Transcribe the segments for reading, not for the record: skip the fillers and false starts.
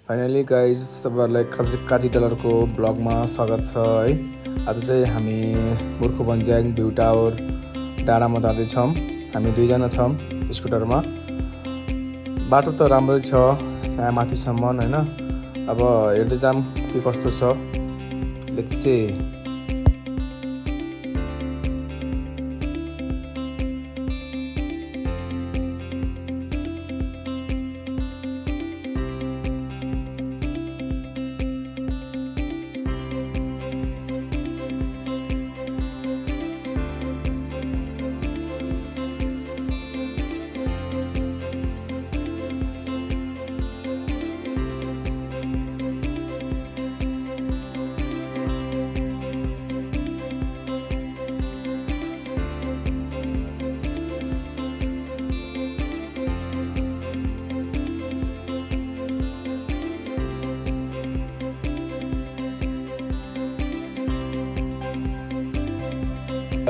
Finally guys तपाईँहरूलाई काजी डलरको ब्लगमा स्वागत छ है। आज चाहिँ हामी मुर्खु भन्ज्याङ भ्यू टावर डाँडामा जाँदैछौँ। हामी दुईजना छौँ स्कुटरमा। बाटो त राम्रै छ यहाँ माथिसम्म होइन। अब हेर्दै जाऊँ के कस्तो छ। Let's see.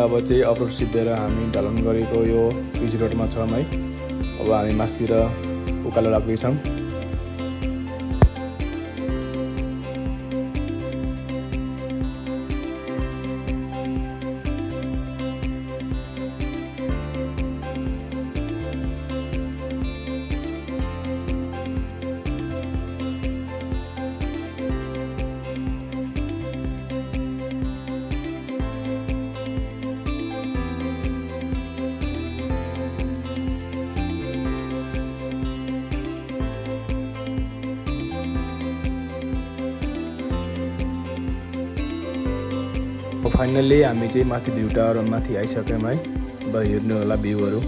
अब चाहिँ अपरोड सिद्धेर हामी ढलान गरेको यो पिच रोडमा छौँ है। अब हामी मासतिर उकालो लाग्दैछौँ। फाइनल्ली हामी चाहिँ माथि भ्यू टावर माथि आइसक्यौँ है। अब हेर्नु होला भ्यूहरू।